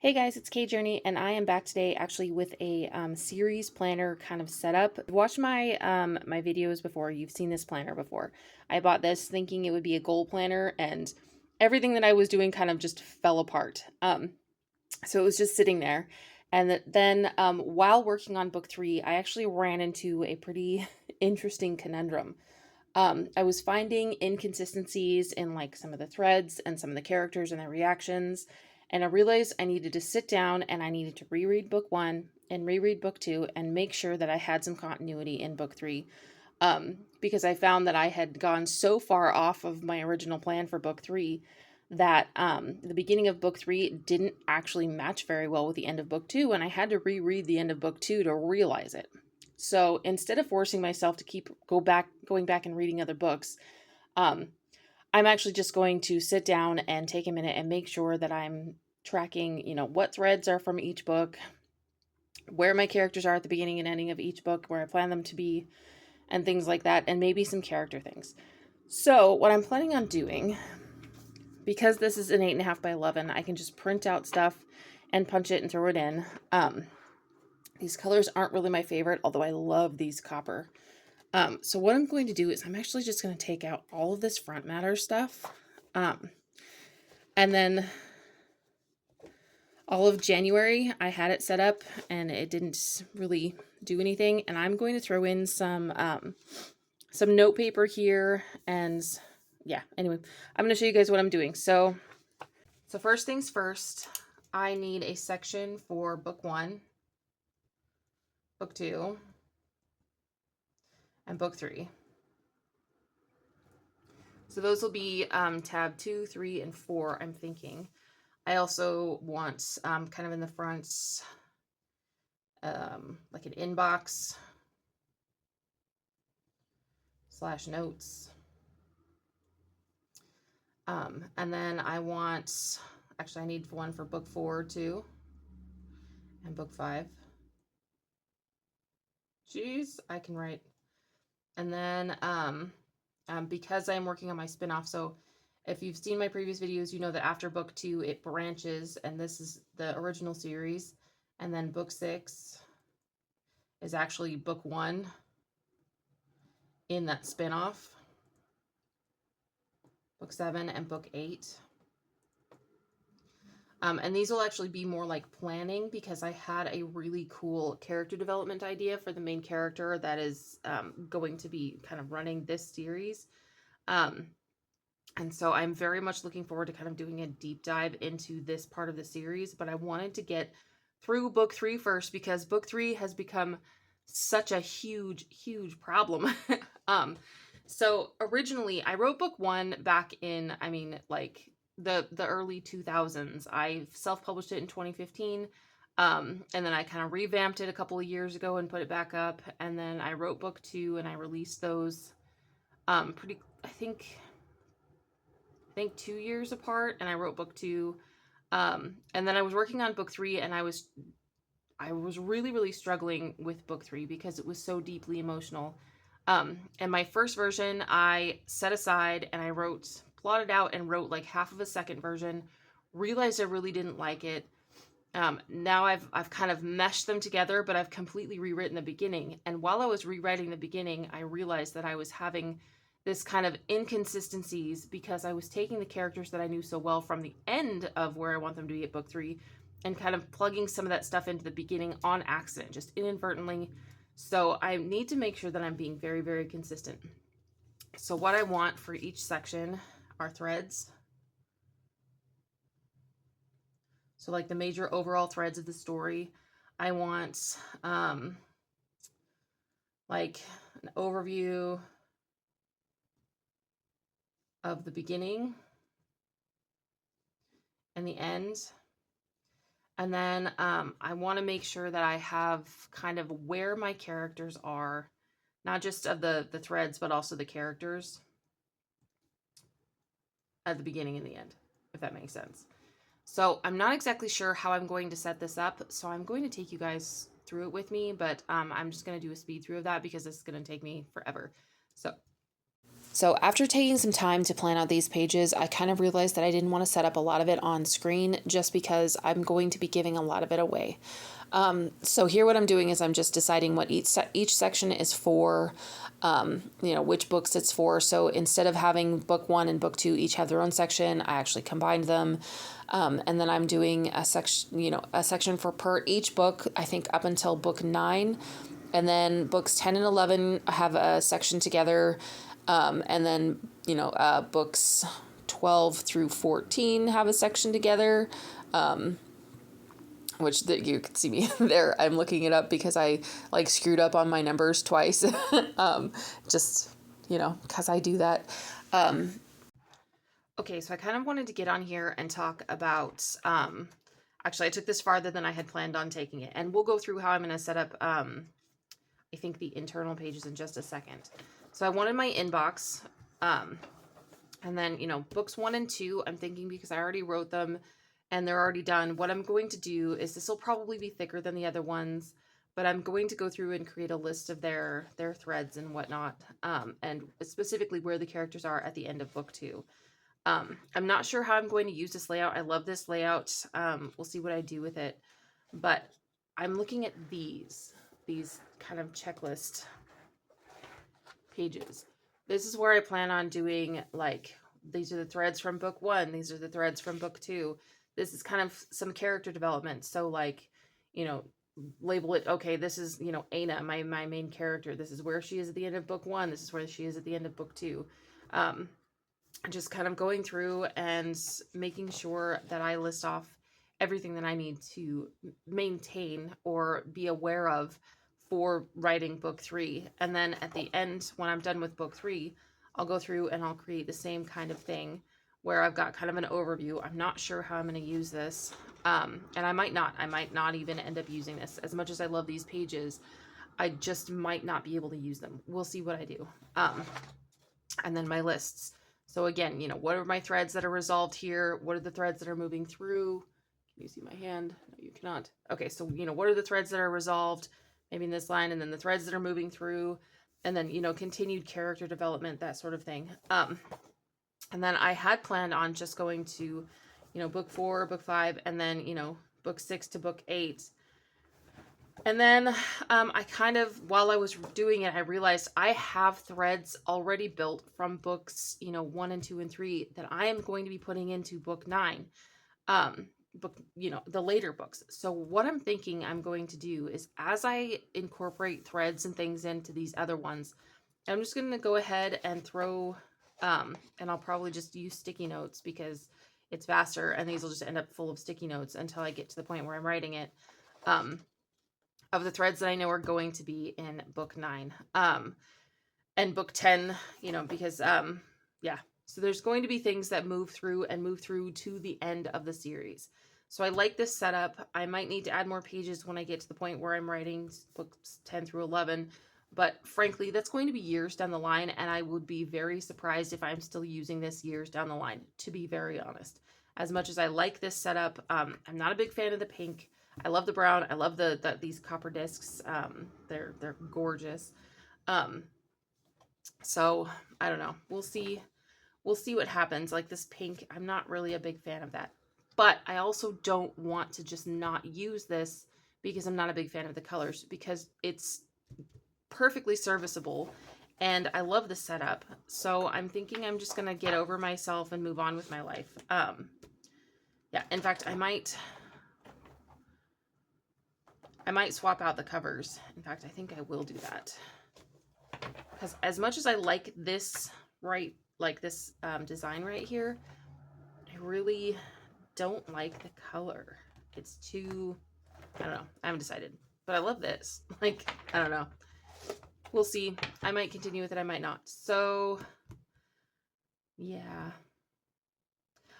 Hey guys, it's Kay Journey, and I am back today actually with a series planner kind of setup. If you've watched my videos before, you've seen this planner before. I bought this thinking it would be a goal planner, and everything that I was doing kind of just fell apart. So it was just sitting there. And then while working on book 3, I actually ran into a pretty interesting conundrum. I was finding inconsistencies in like some of the threads and some of the characters and their reactions. And I realized I needed to sit down and I needed to reread book 1 and reread book 2 and make sure that I had some continuity in book 3. Because I found that I had gone so far off of my original plan for book 3 that the beginning of book 3 didn't actually match very well with the end of book 2. And I had to reread the end of book 2 to realize it. So instead of forcing myself to keep going back and reading other books, um, I'm actually just going to sit down and take a minute and make sure that I'm tracking, what threads are from each book, where my characters are at the beginning and ending of each book, where I plan them to be, and things like that, and maybe some character things. So what I'm planning on doing, because this is an 8.5 by 11, I can just print out stuff and punch it and throw it in. These colors aren't really my favorite, although I love these copper. So what I'm going to do is I'm actually just going to take out all of this front matter stuff. And then all of January, I had it set up and it didn't really do anything. And I'm going to throw in some note paper here. And yeah, anyway, I'm going to show you guys what I'm doing. So first things first, I need a section for book 1, book 2, and book 3. So those will be tab 2, 3, and 4, I'm thinking. I also want kind of in the front, like an inbox / notes. And then I want, actually I need one for book 4 too, and book 5. Jeez, I can write. And then because I'm working on my spin-off, so if you've seen my previous videos, you know that after book 2, it branches, and this is the original series. And then book 6 is actually book 1 in that spin-off. Book 7 and book 8. And these will actually be more like planning, because I had a really cool character development idea for the main character that is going to be kind of running this series. And so I'm very much looking forward to kind of doing a deep dive into this part of the series, but I wanted to get through book 3 first, because book 3 has become such a huge, huge problem. So originally I wrote book 1 back in, like the early 2000s. I self-published it in 2015. And then I kind of revamped it a couple of years ago and put it back up. And then I wrote book 2 and I released those I think 2 years apart, and I wrote book 2. And then I was working on book 3, and I was really, really struggling with book 3 because it was so deeply emotional. And my first version I set aside and I plotted out and wrote like half of a second version, realized I really didn't like it. Now I've kind of meshed them together, but I've completely rewritten the beginning. And while I was rewriting the beginning, I realized that I was having this kind of inconsistencies because I was taking the characters that I knew so well from the end of where I want them to be at book 3 and kind of plugging some of that stuff into the beginning on accident, just inadvertently. So I need to make sure that I'm being very, very consistent. So what I want for each section are threads. So like the major overall threads of the story. I want like an overview of the beginning and the end. And then I want to make sure that I have kind of where my characters are, not just of the threads, but also the characters at the beginning and the end, if that makes sense. So I'm not exactly sure how I'm going to set this up, so I'm going to take you guys through it with me, but I'm just going to do a speed through of that because this is going to take me forever. So So after taking some time to plan out these pages, I kind of realized that I didn't want to set up a lot of it on screen just because I'm going to be giving a lot of it away. So here what I'm doing is I'm just deciding what each section is for, which books it's for. So instead of having book 1 and book 2 each have their own section, I actually combined them. And then I'm doing a section for per each book, I think up until book 9. And then books 10 and 11 have a section together. And then, books 12 through 14 have a section together, which you can see me there. I'm looking it up because I screwed up on my numbers twice. Just, because I do that. Okay, so I kind of wanted to get on here and talk about, actually, I took this farther than I had planned on taking it. And we'll go through how I'm going to set up, I think, the internal pages in just a second. So I wanted my inbox, and then, books 1 and 2, I'm thinking because I already wrote them and they're already done. What I'm going to do is this will probably be thicker than the other ones, but I'm going to go through and create a list of their threads and whatnot, and specifically where the characters are at the end of book 2. I'm not sure how I'm going to use this layout. I love this layout. We'll see what I do with it, but I'm looking at these kind of checklist pages. This is where I plan on doing, these are the threads from book 1, these are the threads from book 2. This is kind of some character development. So label it, okay, this is, Aina, my main character. This is where she is at the end of book 1. This is where she is at the end of book 2. Just kind of going through and making sure that I list off everything that I need to maintain or be aware of for writing book 3. And then at the end, when I'm done with book 3, I'll go through and I'll create the same kind of thing where I've got kind of an overview. I'm not sure how I'm going to use this. And I might not even end up using this. As much as I love these pages, I just might not be able to use them. We'll see what I do. And then my lists. So again, what are my threads that are resolved here? What are the threads that are moving through? Can you see my hand? No, you cannot. Okay, so, what are the threads that are resolved? Maybe in this line, and then the threads that are moving through, and then, continued character development, that sort of thing. And then I had planned on just going to, book 4, book 5, and then, book 6 to book 8. And then I kind of, while I was doing it, I realized I have threads already built from books, 1 and 2 and 3 that I am going to be putting into book 9. Book, the later books. So what I'm thinking I'm going to do is, as I incorporate threads and things into these other ones, I'm just going to go ahead and throw, and I'll probably just use sticky notes because it's faster, and these will just end up full of sticky notes until I get to the point where I'm writing it, of the threads that I know are going to be in book 9, and book 10, because, yeah. So there's going to be things that move through to the end of the series. So I like this setup. I might need to add more pages when I get to the point where I'm writing books 10 through 11. But frankly, that's going to be years down the line, and I would be very surprised if I'm still using this years down the line, to be very honest. As much as I like this setup, I'm not a big fan of the pink. I love the brown. I love these copper discs. They're gorgeous. So I don't know. We'll see what happens. Like this pink, I'm not really a big fan of that. But I also don't want to just not use this because I'm not a big fan of the colors, because it's perfectly serviceable and I love the setup. So I'm thinking I'm just going to get over myself and move on with my life. Yeah, in fact, I might swap out the covers. In fact, I think I will do that. Because as much as I like this, design right here, I really don't like the color. It's too, I don't know. I haven't decided, but I love this. I don't know. We'll see. I might continue with it. I might not. So yeah,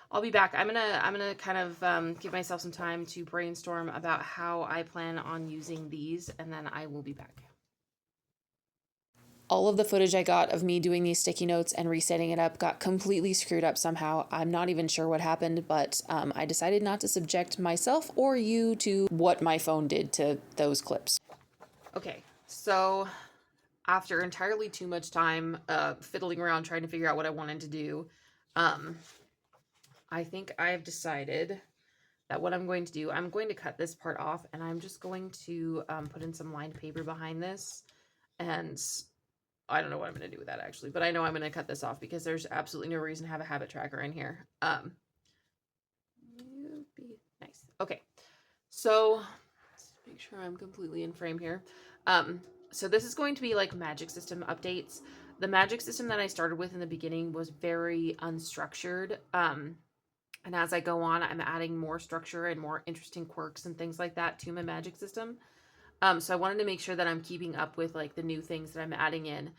I'll be back. I'm gonna kind of give myself some time to brainstorm about how I plan on using these, and then I will be back. All of the footage I got of me doing these sticky notes and resetting it up got completely screwed up somehow. I'm not even sure what happened, but I decided not to subject myself or you to what my phone did to those clips. Okay, so after entirely too much time fiddling around trying to figure out what I wanted to do, um, I think I've decided that what I'm going to do, I'm going to cut this part off, and I'm just going to put in some lined paper behind this. And I don't know what I'm going to do with that actually, but I know I'm going to cut this off because there's absolutely no reason to have a habit tracker in here. Nice. Okay. So let's make sure I'm completely in frame here. So this is going to be like magic system updates. The magic system that I started with in the beginning was very unstructured. And as I go on, I'm adding more structure and more interesting quirks and things like that to my magic system. So I wanted to make sure that I'm keeping up with like the new things that I'm adding in.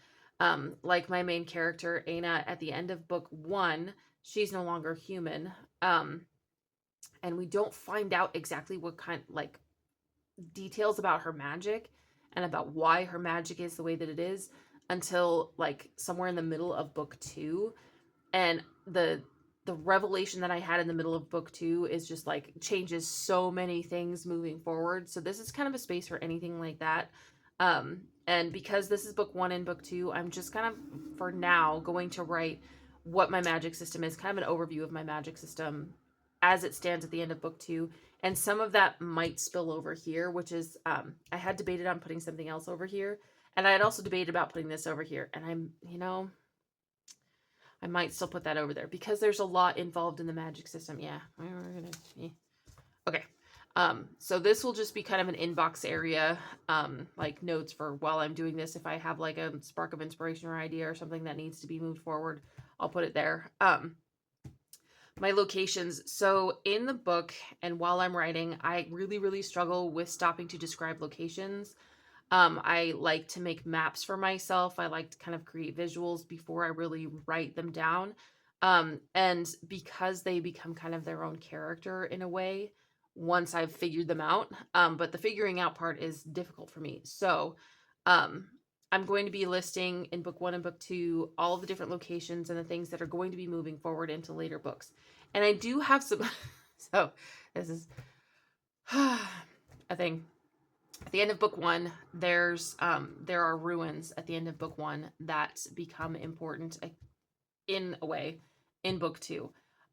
Like my main character, Aina, at the end of book 1, she's no longer human. And we don't find out exactly what kind, like, details about her magic and about why her magic is the way that it is until like somewhere in the middle of book 2. And the revelation that I had in the middle of book 2 is just like changes so many things moving forward. So this is kind of a space for anything like that. And because this is book 1 and book 2, I'm just kind of for now going to write what my magic system is, kind of an overview of my magic system as it stands at the end of book 2. And some of that might spill over here, which is I had debated on putting something else over here, and I had also debated about putting this over here. And I might still put that over there because there's a lot involved in the magic system. Yeah, we're gonna. Okay. So this will just be kind of an inbox area, like notes for while I'm doing this. If I have like a spark of inspiration or idea or something that needs to be moved forward, I'll put it there. My locations. So in the book and while I'm writing, I really, really struggle with stopping to describe locations. I like to make maps for myself. I like to kind of create visuals before I really write them down. And because they become kind of their own character in a way, once I've figured them out. But the figuring out part is difficult for me. So, um, I'm going to be listing in book 1 and book 2 all of the different locations and the things that are going to be moving forward into later books. And I do have some, so this is a thing. At the end of book 1, there are ruins at the end of book 1 that become important in a way in book 2.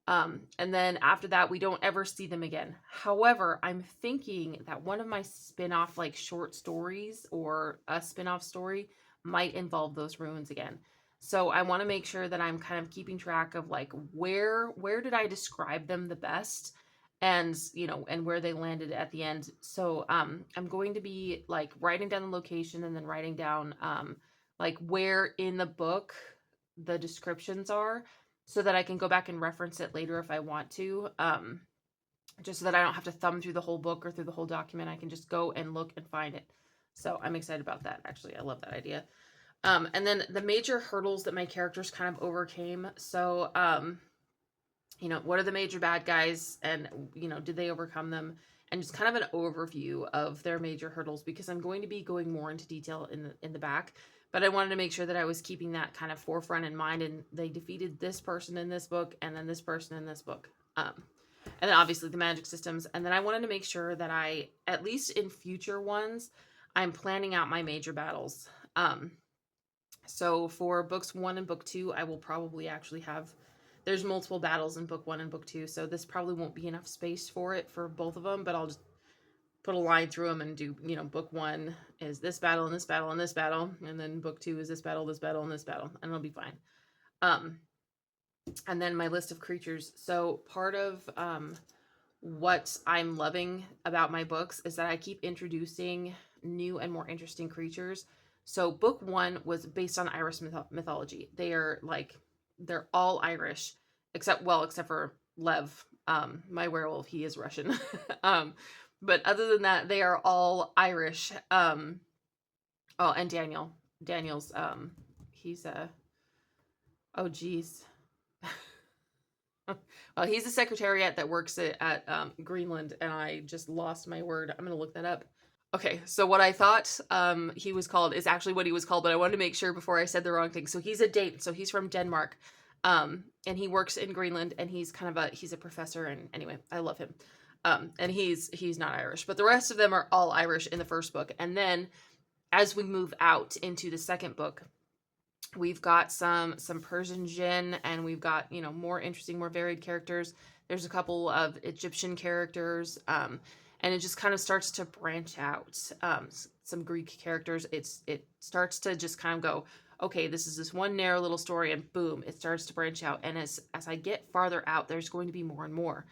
And then after that, we don't ever see them again. However, I'm thinking that one of my spin-off like short stories or a spin-off story might involve those ruins again. So I want to make sure that I'm kind of keeping track of like where did I describe them the best, and and where they landed at the end. So I'm going to be like writing down the location and then writing down like where in the book the descriptions are, so that I can go back and reference it later if I want to. Just so that I don't have to thumb through the whole book or through the whole document. I can just go and look and find it. So I'm excited about that. Actually, I love that idea. And then the major hurdles that my characters kind of overcame. So, what are the major bad guys, and, did they overcome them? And just kind of an overview of their major hurdles, because I'm going to be going more into detail in the back. But I wanted to make sure that I was keeping that kind of forefront in mind, and they defeated this person in this book, and then this person in this book. And then obviously the magic systems. And then I wanted to make sure that I, at least in future ones, I'm planning out my major battles. So for books 1 and book 2, I will probably actually have, there's multiple battles in book 1 and book 2, so this probably won't be enough space for it for both of them, but I'll just put a line through them and do, book 1 is this battle and this battle and this battle, and then book 2 is this battle, and this battle, and it'll be fine. And then my list of creatures. So part of what I'm loving about my books is that I keep introducing new and more interesting creatures. So book 1 was based on Irish mythology. They're all Irish, except for Lev, my werewolf. He is Russian. But other than that, they are all Irish. Oh, and Daniel's, he's oh geez. Well, he's a secretariat that works at Greenland, and I just lost my word. I'm going to look that up. Okay, so what I thought he was called is actually what he was called, but I wanted to make sure before I said the wrong thing. So he's a Dane, so he's from Denmark, and he works in Greenland, and he's he's a professor, and anyway, I love him. And he's not Irish, but the rest of them are all Irish in the first book. And then as we move out into the second book, we've got some Persian jinn, and we've got, you know, more interesting, more varied characters. There's a couple of Egyptian characters, and it just kind of starts to branch out. Some Greek characters. It starts to just kind of go, okay, this is this one narrow little story, and boom, it starts to branch out. And as I get farther out, there's going to be more and more.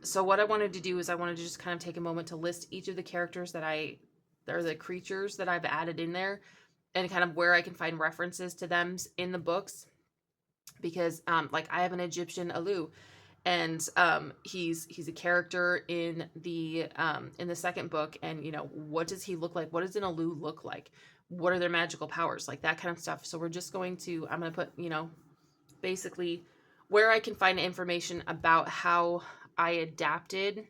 So what I wanted to do is I wanted to just kind of take a moment to list each of the characters or the creatures that I've added in there, and kind of where I can find references to them in the books. Because like I have an Egyptian Alu, and he's a character in the second book, and you know, what does he look like? What does an Alu look like? What are their magical powers? Like that kind of stuff. So I'm going to put, you know, basically where I can find information about how I adapted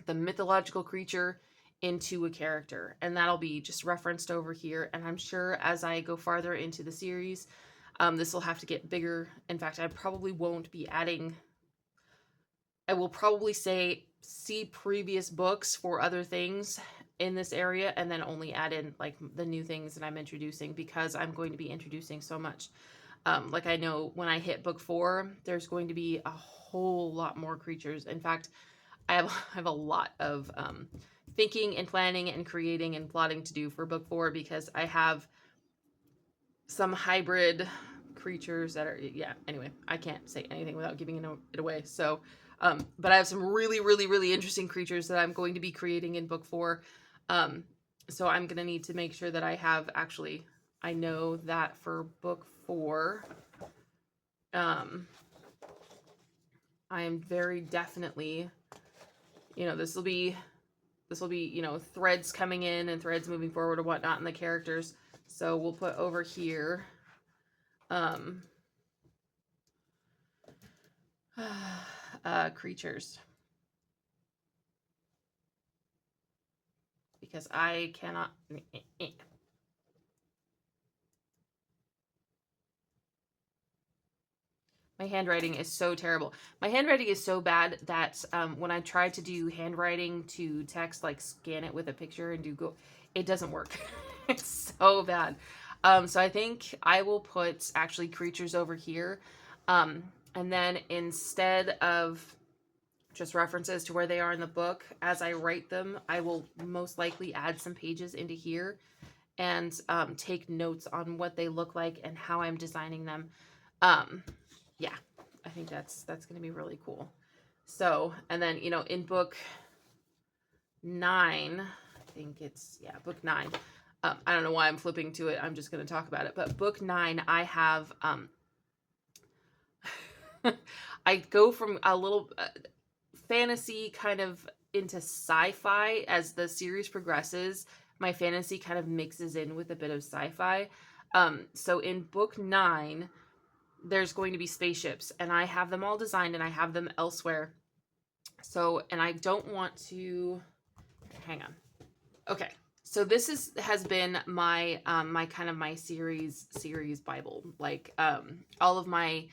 the mythological creature into a character, and that'll be just referenced over here. And I'm sure as I go farther into the series, this will have to get bigger. In fact, I probably won't be adding. I will probably say see previous books for other things in this area, and then only add in like the new things that I'm introducing, because I'm going to be introducing so much. Like I know when I hit book 4, there's going to be a whole lot more creatures. In fact, I have a lot of thinking and planning and creating and plotting to do for book 4, because I have some hybrid creatures that are, yeah, anyway, I can't say anything without giving it away. So, but I have some really, really, really interesting creatures that I'm going to be creating in book 4. So I'm going to need to make sure that I have I know that for book 4, I am very definitely, you know, this will be, you know, threads coming in and threads moving forward or whatnot in the characters. So we'll put over here, creatures, because I cannot. My handwriting is so terrible. My handwriting is so bad that when I try to do handwriting to text, like scan it with a picture and it doesn't work. It's so bad. So I think I will put actually creatures over here. And then instead of just references to where they are in the book, as I write them, I will most likely add some pages into here and take notes on what they look like and how I'm designing them. Yeah, I think that's going to be really cool. So, and then, you know, in book 9, I think it's, yeah, book 9. I don't know why I'm flipping to it. I'm just going to talk about it. But book 9, I have, I go from a little fantasy kind of into sci-fi. As the series progresses, my fantasy kind of mixes in with a bit of sci-fi. So in book 9, there's going to be spaceships, and I have them all designed, and I have them elsewhere. So, and I don't want to, hang on. Okay. So this has been my, my kind of my series Bible, like, all of my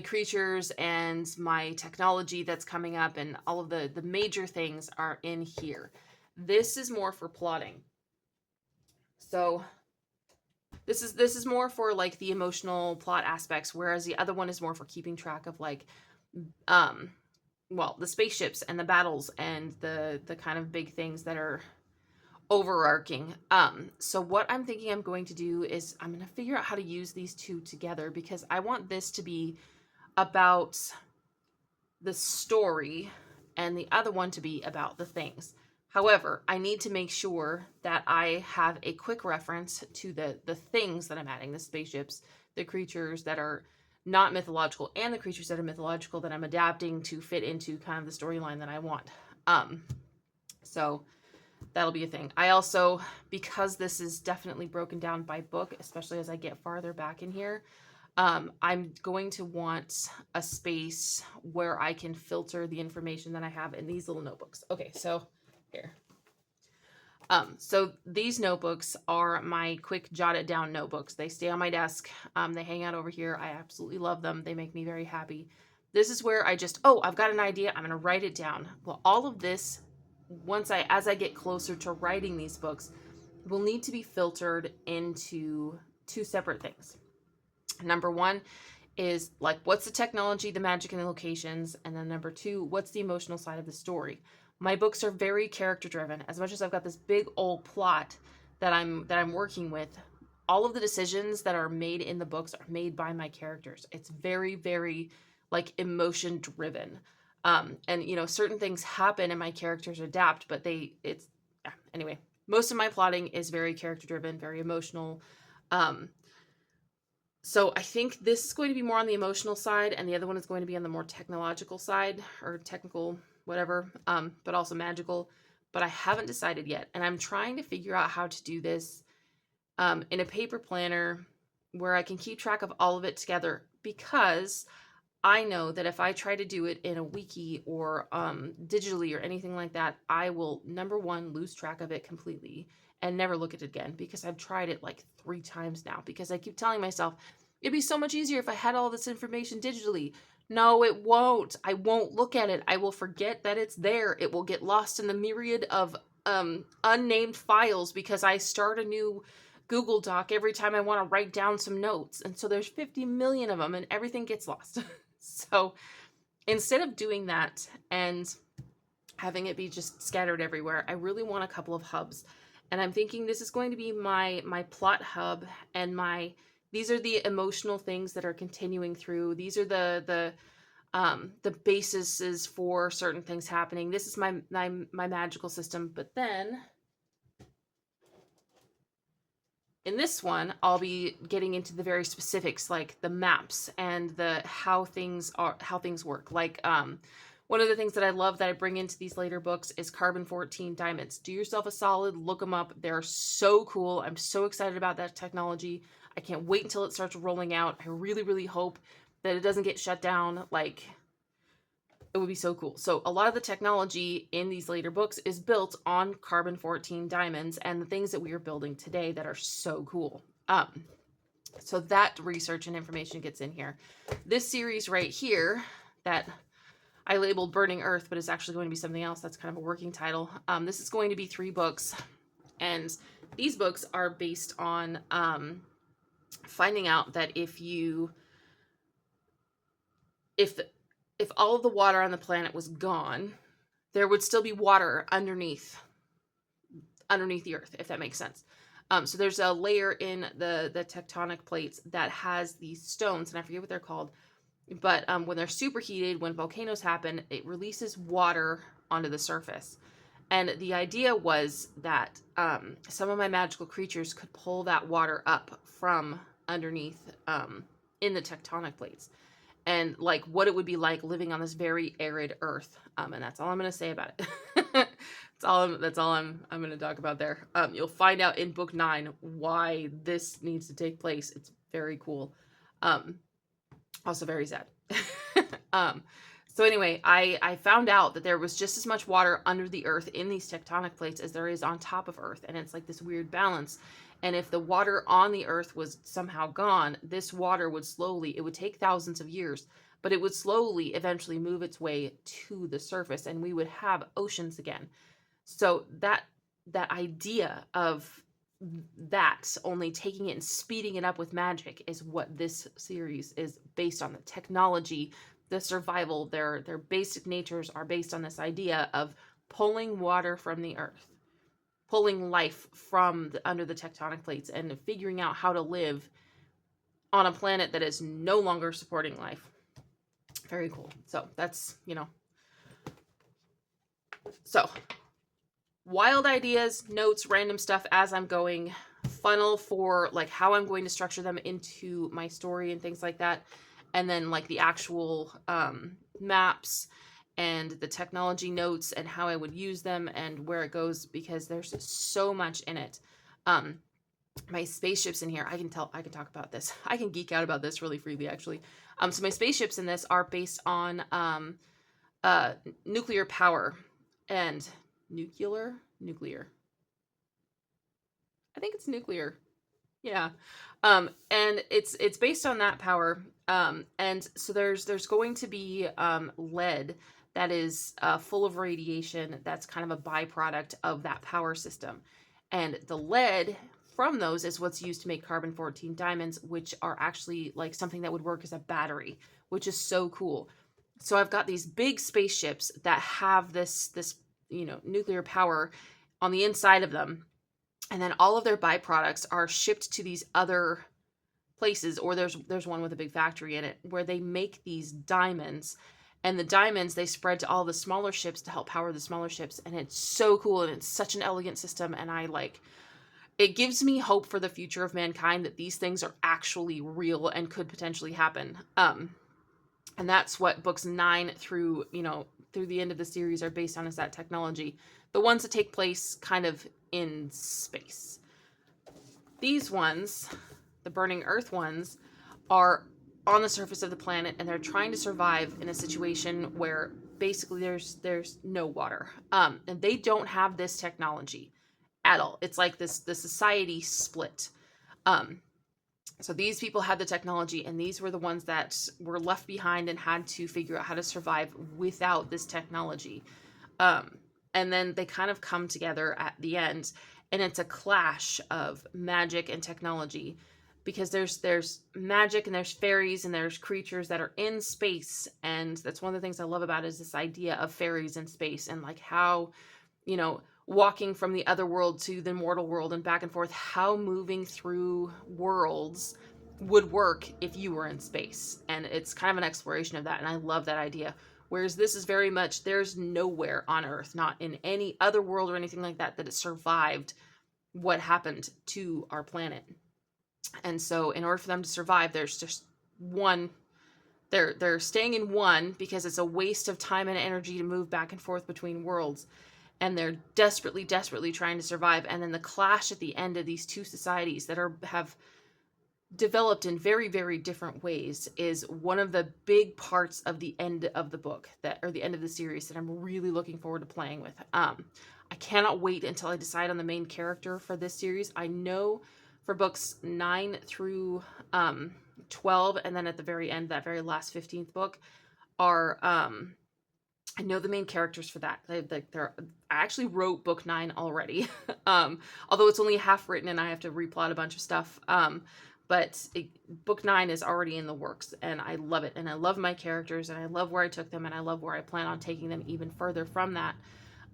creatures and my technology that's coming up, and all of the major things are in here. This is more for plotting. So this is more for like the emotional plot aspects, whereas the other one is more for keeping track of like, well, the spaceships and the battles and the kind of big things that are overarching. So what I'm thinking I'm going to do is I'm going to figure out how to use these two together, because I want this to be about the story and the other one to be about the things. However, I need to make sure that I have a quick reference to the things that I'm adding, the spaceships, the creatures that are not mythological, and the creatures that are mythological that I'm adapting to fit into kind of the storyline that I want. So that'll be a thing. I also, because this is definitely broken down by book, especially as I get farther back in here, I'm going to want a space where I can filter the information that I have in these little notebooks. Okay, so here. So these notebooks are my quick jotted down notebooks. They stay on my desk. They hang out over here. I absolutely love them. They make me very happy. This is where I just, I've got an idea. I'm going to write it down. Well, all of this, as I get closer to writing these books, will need to be filtered into two separate things. Number one is like, what's the technology, the magic, and the locations? And then number two, what's the emotional side of the story? My books are very character driven. As much as I've got this big old plot that I'm working with, all of the decisions that are made in the books are made by my characters. It's very, very like emotion driven. And you know, certain things happen and my characters adapt, but anyway, most of my plotting is very character driven, very emotional. So I think this is going to be more on the emotional side, and the other one is going to be on the more technological side, or technical, whatever, but also magical. But I haven't decided yet, and I'm trying to figure out how to do this in a paper planner where I can keep track of all of it together, because I know that if I try to do it in a wiki or digitally or anything like that, I will, number one, lose track of it completely and never look at it again, because I've tried it like 3 times now, because I keep telling myself it'd be so much easier if I had all this information digitally. No, it won't. I won't look at it. I will forget that it's there. It will get lost in the myriad of unnamed files, because I start a new Google Doc every time I want to write down some notes. And so there's 50 million of them and everything gets lost. So instead of doing that and having it be just scattered everywhere, I really want a couple of hubs. And I'm thinking this is going to be my plot hub, and these are the emotional things that are continuing through. These are the bases for certain things happening. This is my magical system. But then in this one, I'll be getting into the very specifics, like the maps and the how things work. Like one of the things that I love that I bring into these later books is carbon-14 diamonds. Do yourself a solid, look them up. They're so cool. I'm so excited about that technology. I can't wait until it starts rolling out. I really, really hope that it doesn't get shut down. Like, it would be so cool. So a lot of the technology in these later books is built on carbon-14 diamonds and the things that we are building today that are so cool. So that research and information gets in here. This series right here that I labeled Burning Earth, but it's actually going to be something else. That's kind of a working title. This is going to be 3 books. And these books are based on finding out that if all of the water on the planet was gone, there would still be water underneath the earth, if that makes sense. So there's a layer in the tectonic plates that has these stones, and I forget what they're called, but when they're superheated, when volcanoes happen, it releases water onto the surface. And the idea was that some of my magical creatures could pull that water up from underneath in the tectonic plates, and like what it would be like living on this very arid earth. And that's all I'm going to say about it. That's all I'm going to talk about there. You'll find out in book 9 why this needs to take place. It's very cool. Also very sad. So anyway, I found out that there was just as much water under the earth in these tectonic plates as there is on top of earth. And it's like this weird balance. And if the water on the earth was somehow gone, this water would it would take thousands of years, but it would slowly eventually move its way to the surface, and we would have oceans again. So that idea of that, only taking it and speeding it up with magic, is what this series is based on. The technology, the survival, their basic natures are based on this idea of pulling water from the earth, pulling life from under the tectonic plates, and figuring out how to live on a planet that is no longer supporting life. Very cool. So that's, so wild ideas, notes, random stuff as I'm going, funnel for like how I'm going to structure them into my story and things like that. And then like the actual maps and the technology notes and how I would use them and where it goes, because there's so much in it. My spaceships in here, I can talk about this. I can geek out about this really freely, actually. So my spaceships in this are based on nuclear power and nuclear. I think it's nuclear. Yeah. And it's based on that power. And so there's going to be lead that is full of radiation that's kind of a byproduct of that power system. And the lead from those is what's used to make carbon-14 diamonds, which are actually like something that would work as a battery, which is so cool. So I've got these big spaceships that have this nuclear power on the inside of them, and then all of their byproducts are shipped to these other places, or there's one with a big factory in it where they make these diamonds, and the diamonds they spread to all the smaller ships to help power the smaller ships, and it's so cool, and it's such an elegant system, and it gives me hope for the future of mankind that these things are actually real and could potentially happen. And that's what books 9 through the end of the series are based on, is that technology. The ones that take place kind of in space. These ones, the Burning Earth ones, are on the surface of the planet, and they're trying to survive in a situation where basically there's no water. And they don't have this technology at all. It's like the society split. So these people had the technology, and these were the ones that were left behind and had to figure out how to survive without this technology. And then they kind of come together at the end, and it's a clash of magic and technology, because there's magic and there's fairies and there's creatures that are in space, and that's one of the things I love about it, is this idea of fairies in space, and like how, walking from the other world to the mortal world and back and forth, how moving through worlds would work if you were in space. And it's kind of an exploration of that, and I love that idea. Whereas this is very much, there's nowhere on Earth, not in any other world or anything like that, that it survived what happened to our planet. And so in order for them to survive, there's just one, they're staying in one because it's a waste of time and energy to move back and forth between worlds. And they're desperately trying to survive. And then the clash at the end of these two societies that have developed in very, very different ways is one of the big parts of the end of the book, or the end of the series, that I'm really looking forward to playing with. I cannot wait until I decide on the main character for this series. I know for books 9 through 12, and then at the very end, that very last 15th book, are I know the main characters for that. I actually wrote book 9 already, although it's only half written and I have to replot a bunch of stuff. But book 9 is already in the works, and I love it. And I love my characters, and I love where I took them, and I love where I plan on taking them even further from that.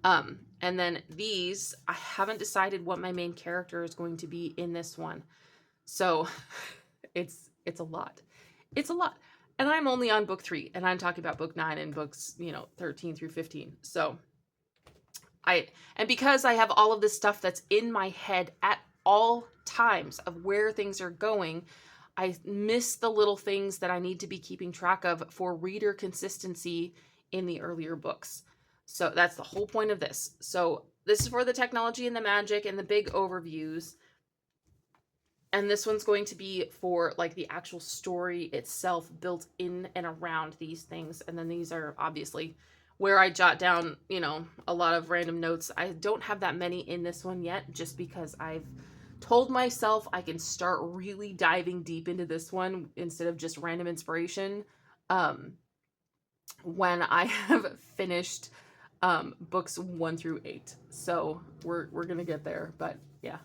And then these, I haven't decided what my main character is going to be in this one. So it's a lot. It's a lot. And I'm only on book 3, and I'm talking about book 9 and books, 13 through 15. So and because I have all of this stuff that's in my head at all times of where things are going, I miss the little things that I need to be keeping track of for reader consistency in the earlier books. So that's the whole point of this. So this is for the technology and the magic and the big overviews. And this one's going to be for like the actual story itself, built in and around these things. And then these are obviously where I jot down, a lot of random notes. I don't have that many in this one yet, just because I've told myself I can start really diving deep into this one instead of just random inspiration when I have finished books 1 through 8. So we're gonna get there, but yeah.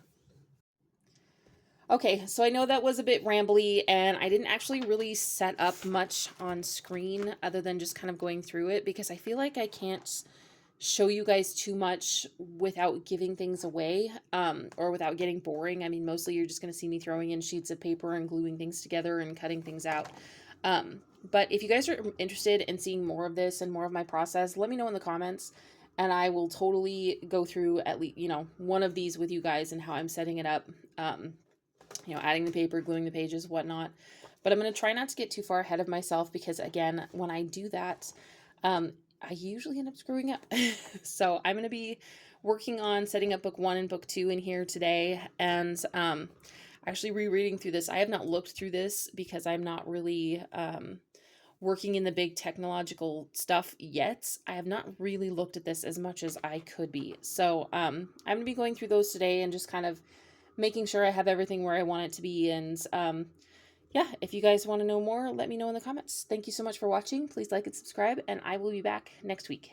Okay, so I know that was a bit rambly, and I didn't actually really set up much on screen other than just kind of going through it, because I feel like I can't show you guys too much without giving things away, or without getting boring. I mean, mostly you're just going to see me throwing in sheets of paper and gluing things together and cutting things out. But if you guys are interested in seeing more of this and more of my process, let me know in the comments, and I will totally go through at least, one of these with you guys and how I'm setting it up. Adding the paper, gluing the pages, whatnot. But I'm going to try not to get too far ahead of myself, because again, when I do that, I usually end up screwing up. So I'm going to be working on setting up book 1 and book 2 in here today, and actually rereading through this. I have not looked through this because I'm not really working in the big technological stuff yet. I have not really looked at this as much as I could be. So I'm going to be going through those today and just kind of making sure I have everything where I want it to be. And yeah, if you guys want to know more, let me know in the comments. Thank you so much for watching. Please like and subscribe, and I will be back next week.